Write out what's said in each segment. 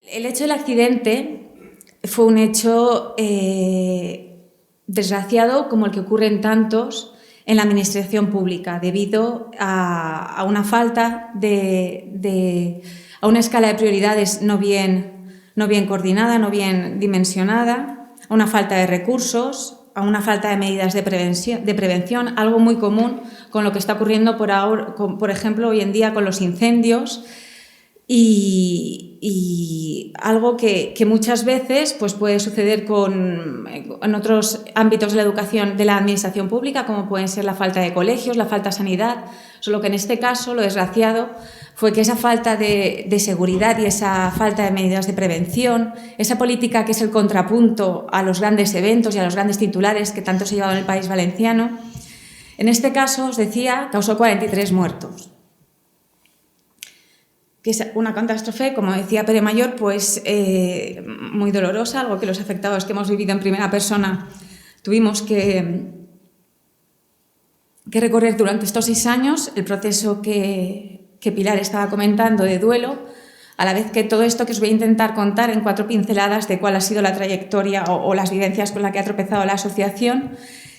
El hecho del accidente fue un hecho desgraciado como el que ocurre en tantos en la administración pública, debido a una falta a una escala de prioridades no bien coordinada, no bien dimensionada, a una falta de recursos, a una falta de medidas de prevención, algo muy común con lo que está ocurriendo por ejemplo, hoy en día con los incendios, y algo que muchas veces pues, puede suceder en otros ámbitos de la educación de la administración pública, como pueden ser la falta de colegios, la falta de sanidad, solo que en este caso lo desgraciado fue que esa falta de seguridad y esa falta de medidas de prevención, esa política que es el contrapunto a los grandes eventos y a los grandes titulares que tanto se ha llevado en el país valenciano, en este caso, os decía, causó 43 muertos. Que es una catástrofe, como decía Pere Mayor, pues muy dolorosa, algo que los afectados que hemos vivido en primera persona tuvimos que recorrer durante estos 6 años, el proceso que Pilar estaba comentando de duelo, a la vez que todo esto que os voy a intentar contar en 4 pinceladas de cuál ha sido la trayectoria o las vivencias con las que ha tropezado la asociación,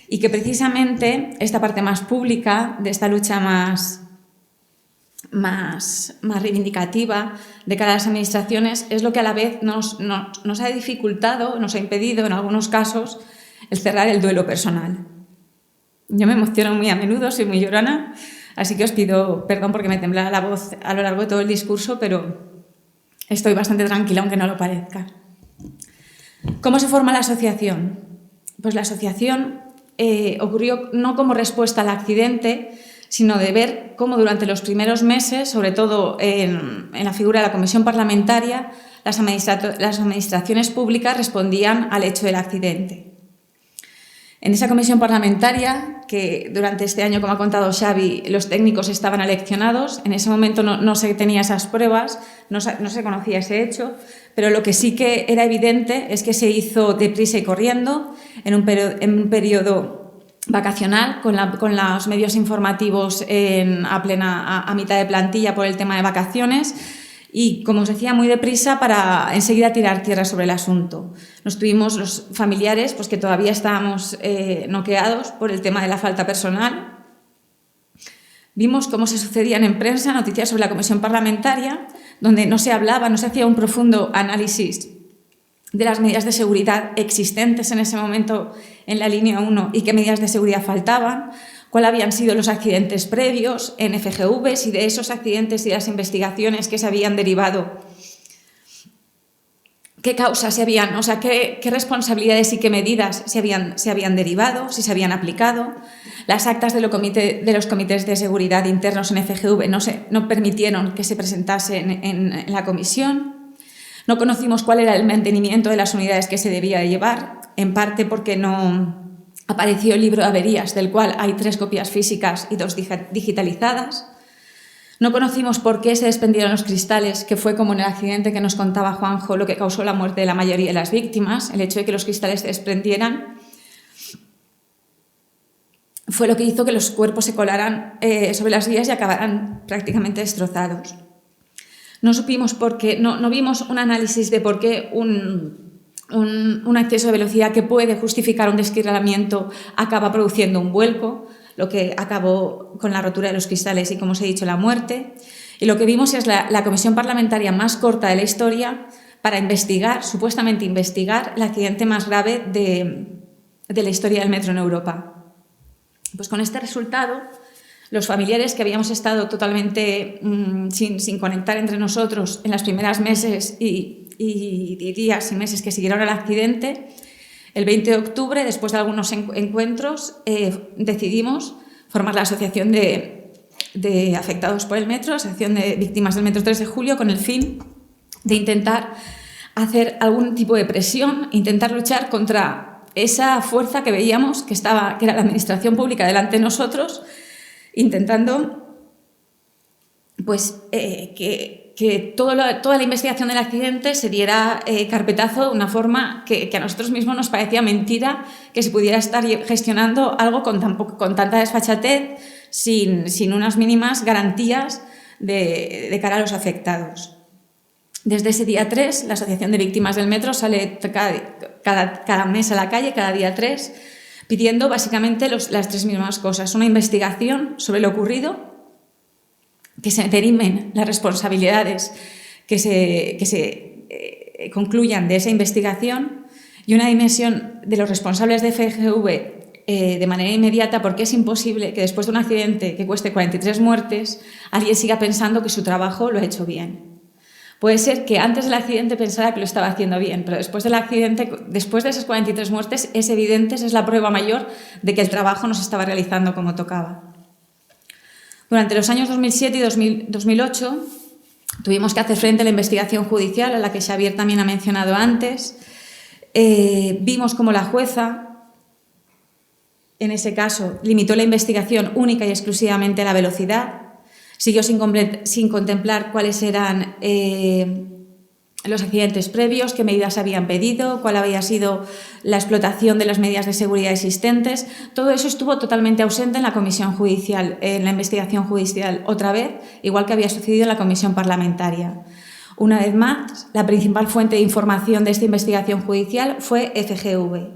y que precisamente esta parte más pública de esta lucha más reivindicativa de cara a las administraciones es lo que a la vez nos ha dificultado, nos ha impedido en algunos casos el cerrar el duelo personal. Yo me emociono muy a menudo, soy muy llorona, así que os pido perdón porque me tembla la voz a lo largo de todo el discurso, pero estoy bastante tranquila aunque no lo parezca. ¿Cómo se forma la asociación? Pues la asociación ocurrió no como respuesta al accidente, sino de ver cómo durante los primeros meses, sobre todo en la figura de la comisión parlamentaria, las administraciones públicas respondían al hecho del accidente. En esa comisión parlamentaria, que durante este año, como ha contado Xavi, los técnicos estaban aleccionados, en ese momento no se tenía esas pruebas, no se conocía ese hecho, pero lo que sí que era evidente es que se hizo deprisa y corriendo, en un periodo vacacional, con los medios informativos a mitad de plantilla por el tema de vacaciones y, como os decía, muy deprisa para enseguida tirar tierra sobre el asunto. Nos tuvimos los familiares pues, que todavía estábamos noqueados por el tema de la falta personal. Vimos cómo se sucedían en prensa noticias sobre la comisión parlamentaria, donde no se hablaba, no se hacía un profundo análisis de las medidas de seguridad existentes en ese momento en la línea 1 y qué medidas de seguridad faltaban, cuáles habían sido los accidentes previos en FGVs y de esos accidentes y las investigaciones que se habían derivado, qué causas se habían, o sea, qué responsabilidades y qué medidas se habían derivado, si se habían aplicado. Las actas de los comités de seguridad internos en FGV no permitieron que se presentasen en la comisión. No conocimos cuál era el mantenimiento de las unidades que se debía de llevar, en parte porque no apareció el libro de averías, del cual hay 3 copias físicas y 2 digitalizadas. No conocimos por qué se desprendieron los cristales, que fue como en el accidente que nos contaba Juanjo, lo que causó la muerte de la mayoría de las víctimas. El hecho de que los cristales se desprendieran fue lo que hizo que los cuerpos se colaran sobre las vías y acabaran prácticamente destrozados. No supimos por qué, no vimos un análisis de por qué un exceso de velocidad que puede justificar un descarrilamiento acaba produciendo un vuelco, lo que acabó con la rotura de los cristales y, como os he dicho, la muerte. Y lo que vimos es la comisión parlamentaria más corta de la historia para supuestamente investigar, el accidente más grave de la historia del metro en Europa. Pues con este resultado, los familiares que habíamos estado totalmente sin conectar entre nosotros en los primeros meses y días y meses que siguieron al accidente, el 20 de octubre, después de algunos encuentros, decidimos formar la Asociación de Afectados por el Metro, la Asociación de Víctimas del Metro 3 de Julio, con el fin de intentar hacer algún tipo de presión, intentar luchar contra esa fuerza que veíamos que era la administración pública delante de nosotros, intentando pues, que toda la investigación del accidente se diera carpetazo de una forma que a nosotros mismos nos parecía mentira que se pudiera estar gestionando algo con tanta desfachatez, sin unas mínimas garantías de cara a los afectados. Desde ese día 3, la Asociación de Víctimas del Metro sale cada mes a la calle, cada día 3, pidiendo básicamente las tres mismas cosas. Una investigación sobre lo ocurrido, que se derimen las responsabilidades que se concluyan de esa investigación, y una dimisión de los responsables de FGV de manera inmediata, porque es imposible que después de un accidente que cueste 43 muertes alguien siga pensando que su trabajo lo ha hecho bien. Puede ser que antes del accidente pensara que lo estaba haciendo bien, pero después del accidente, después de esas 43 muertes, es evidente, esa es la prueba mayor de que el trabajo no se estaba realizando como tocaba. Durante los años 2007 y 2008 tuvimos que hacer frente a la investigación judicial, a la que Xavier también ha mencionado antes. Vimos cómo la jueza, en ese caso, limitó la investigación única y exclusivamente a la velocidad. Siguió sin contemplar cuáles eran los accidentes previos, qué medidas habían pedido, cuál había sido la explotación de las medidas de seguridad existentes. Todo eso estuvo totalmente ausente en la comisión judicial, en la investigación judicial, otra vez, igual que había sucedido en la comisión parlamentaria. Una vez más, la principal fuente de información de esta investigación judicial fue FGV.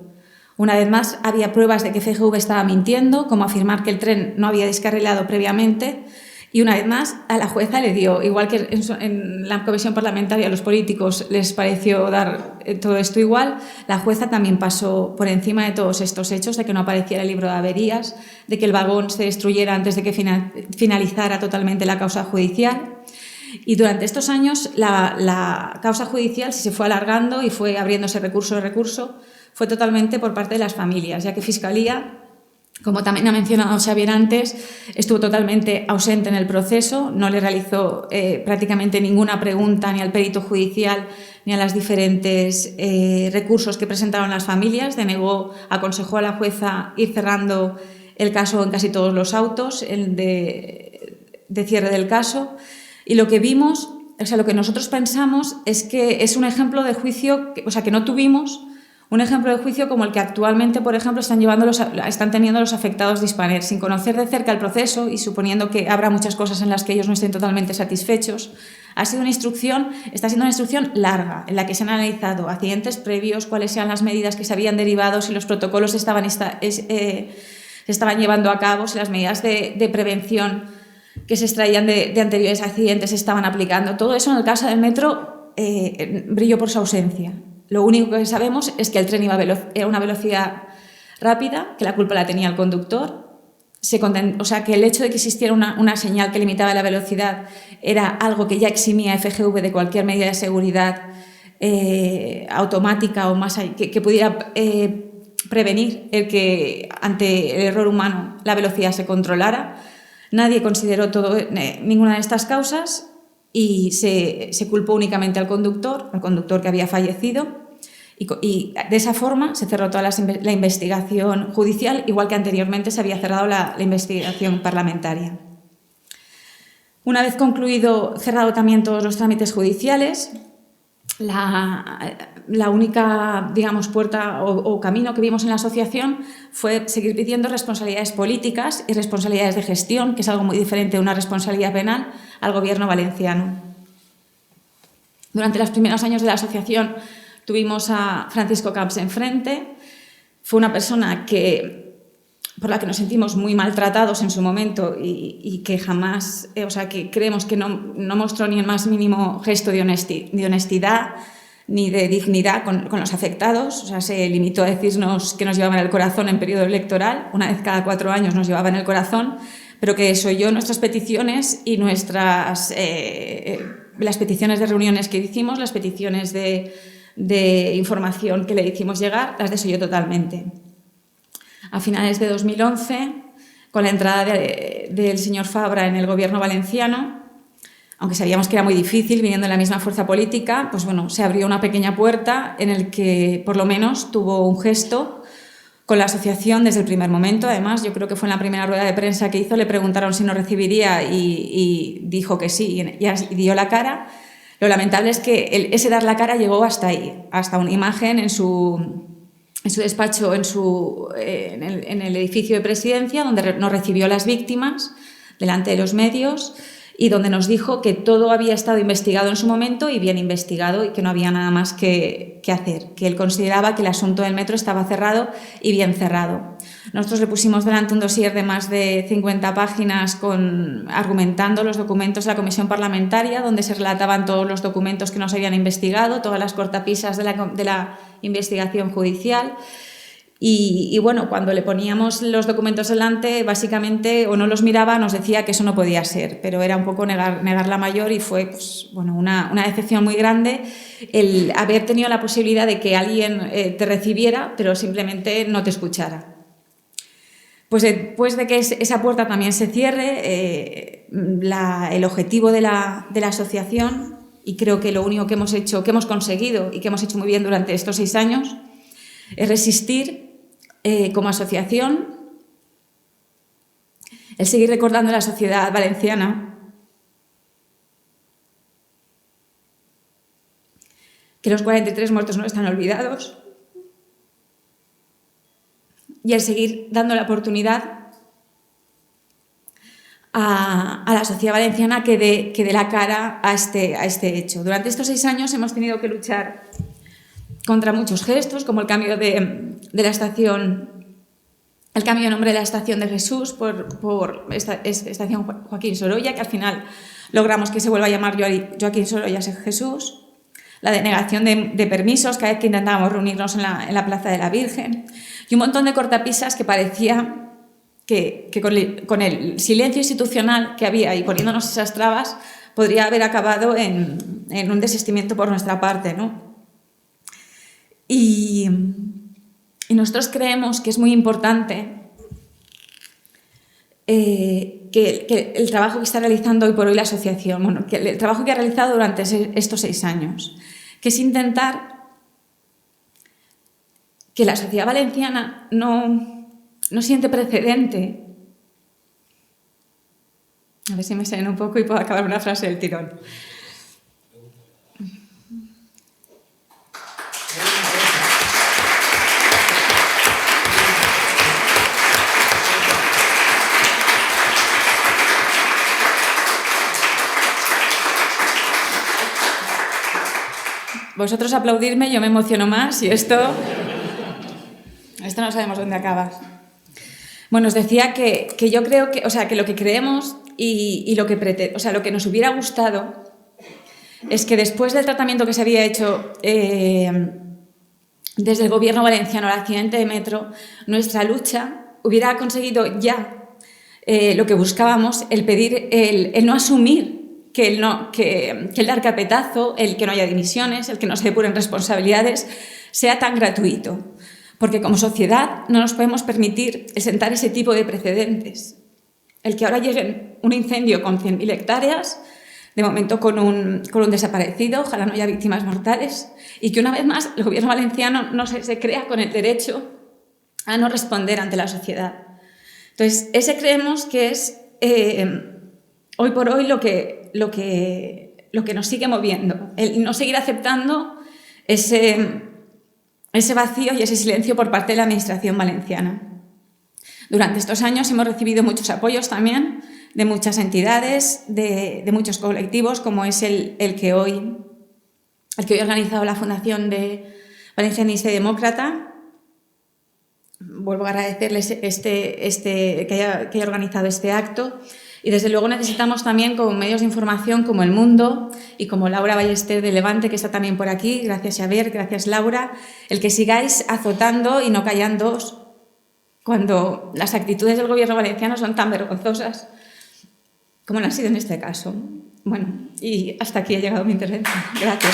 Una vez más, había pruebas de que FGV estaba mintiendo, como afirmar que el tren no había descarrilado previamente. Y una vez más, a la jueza le dio, igual que en la comisión parlamentaria a los políticos les pareció dar todo esto igual, la jueza también pasó por encima de todos estos hechos, de que no apareciera el libro de averías, de que el vagón se destruyera antes de que finalizara totalmente la causa judicial. Y durante estos años la causa judicial se fue alargando y fue abriéndose recurso de recurso, fue totalmente por parte de las familias, ya que Fiscalía, como también ha mencionado Xavier antes, estuvo totalmente ausente en el proceso, no le realizó prácticamente ninguna pregunta ni al perito judicial ni a los diferentes recursos que presentaron las familias, aconsejó a la jueza ir cerrando el caso en casi todos los autos de cierre del caso, y lo que vimos, o sea, lo que nosotros pensamos es que es un ejemplo de juicio, que no tuvimos un ejemplo de juicio como el que actualmente, por ejemplo, están teniendo los afectados de Hispaner, sin conocer de cerca el proceso y suponiendo que habrá muchas cosas en las que ellos no estén totalmente satisfechos. Está siendo una instrucción larga, en la que se han analizado accidentes previos, cuáles eran las medidas que se habían derivado, si los protocolos se estaban llevando a cabo, si las medidas de prevención que se extraían de anteriores accidentes se estaban aplicando. Todo eso, en el caso del metro, brilló por su ausencia. Lo único que sabemos es que el tren iba a una velocidad rápida, que la culpa la tenía el conductor. Que el hecho de que existiera una señal que limitaba la velocidad era algo que ya eximía a FGV de cualquier medida de seguridad automática o más que pudiera prevenir el que ante el error humano la velocidad se controlara. Nadie consideró ninguna de estas causas y se culpó únicamente al conductor que había fallecido, y de esa forma se cerró toda la investigación judicial, igual que anteriormente se había cerrado la investigación parlamentaria. Una vez cerrado también todos los trámites judiciales, la única, puerta o camino que vimos en la asociación fue seguir pidiendo responsabilidades políticas y responsabilidades de gestión, que es algo muy diferente de una responsabilidad penal, al gobierno valenciano. Durante los primeros años de la asociación tuvimos a Francisco Camps enfrente. Fue una persona por la que nos sentimos muy maltratados en su momento y que jamás, que creemos que no mostró ni el más mínimo gesto de honestidad ni de dignidad con los afectados. Se limitó a decirnos que nos llevaba en el corazón en periodo electoral, una vez cada 4 años nos llevaba en el corazón, pero que oyó nuestras peticiones y las peticiones de reuniones que hicimos, las peticiones de información que le hicimos llegar, las desoyó totalmente. A finales de 2011, con la entrada del señor Fabra en el gobierno valenciano, aunque sabíamos que era muy difícil, viniendo de la misma fuerza política, se abrió una pequeña puerta en el que, por lo menos, tuvo un gesto con la asociación desde el primer momento. Además, yo creo que fue en la primera rueda de prensa que hizo, le preguntaron si nos recibiría y dijo que sí, y dio la cara. Lo lamentable es que ese dar la cara llegó hasta ahí, hasta una imagen en su despacho, en el edificio de presidencia, donde nos recibió a las víctimas delante de los medios y donde nos dijo que todo había estado investigado en su momento y bien investigado y que no había nada más que hacer, que él consideraba que el asunto del metro estaba cerrado y bien cerrado. Nosotros le pusimos delante un dossier de más de 50 páginas argumentando los documentos de la comisión parlamentaria, donde se relataban todos los documentos que nos habían investigado, todas las cortapisas de la investigación judicial. Y bueno, cuando le poníamos los documentos delante, básicamente o no los miraba, nos decía que eso no podía ser, pero era un poco negar la mayor y fue pues, bueno, una decepción muy grande el haber tenido la posibilidad de que alguien te recibiera, pero simplemente no te escuchara. Pues después de que esa puerta también se cierre, el objetivo de la asociación, y creo que lo único que hemos hecho, que hemos conseguido y que hemos hecho muy bien durante estos 6 años, es resistir como asociación, el seguir recordando a la sociedad valenciana que los 43 muertos no están olvidados y el seguir dando la oportunidad a la sociedad valenciana que dé la cara a este hecho. Durante estos 6 años hemos tenido que luchar contra muchos gestos, como el cambio de la estación, el cambio de nombre de la estación de Jesús por estación Joaquín Sorolla, que al final logramos que se vuelva a llamar Joaquín Sorolla Jesús, la denegación de permisos cada vez que intentábamos reunirnos en la Plaza de la Virgen, y un montón de cortapisas que parecía que con el silencio institucional que había y poniéndonos esas trabas podría haber acabado en un desistimiento por nuestra parte, ¿no? Y nosotros creemos que es muy importante que el trabajo que está realizando hoy por hoy la asociación, bueno, que el trabajo que ha realizado durante estos 6 años, que es intentar que la sociedad valenciana no siente precedente. A ver si me salen un poco y puedo acabar una frase del tirón. Vosotros aplaudirme, yo me emociono más y esto no sabemos dónde acaba. Bueno, os decía que yo creo que, que lo que creemos y lo que nos hubiera gustado es que después del tratamiento que se había hecho desde el gobierno valenciano al accidente de metro, nuestra lucha hubiera conseguido ya lo que buscábamos, el pedir, el no asumir que el dar carpetazo, el que no haya dimisiones, el que no se depuren responsabilidades, sea tan gratuito. Porque como sociedad no nos podemos permitir el sentar ese tipo de precedentes. El que ahora llegue un incendio con 100.000 hectáreas, de momento con un desaparecido, ojalá no haya víctimas mortales, y que una vez más el gobierno valenciano no se crea con el derecho a no responder ante la sociedad. Entonces, ese creemos que es hoy por hoy lo que nos sigue moviendo, el no seguir aceptando ese vacío y ese silencio por parte de la administración valenciana. Durante estos años hemos recibido muchos apoyos también de muchas entidades, de muchos colectivos, como es el que hoy ha organizado la Fundación de Valencianista y Demócrata. Vuelvo a agradecerles que haya organizado este acto. Y desde luego necesitamos también como medios de información como El Mundo y como Laura Ballester de Levante, que está también por aquí, gracias Xavier, gracias Laura, el que sigáis azotando y no callándoos cuando las actitudes del gobierno valenciano son tan vergonzosas como lo han sido en este caso. Bueno, y hasta aquí ha llegado mi intervención. Gracias.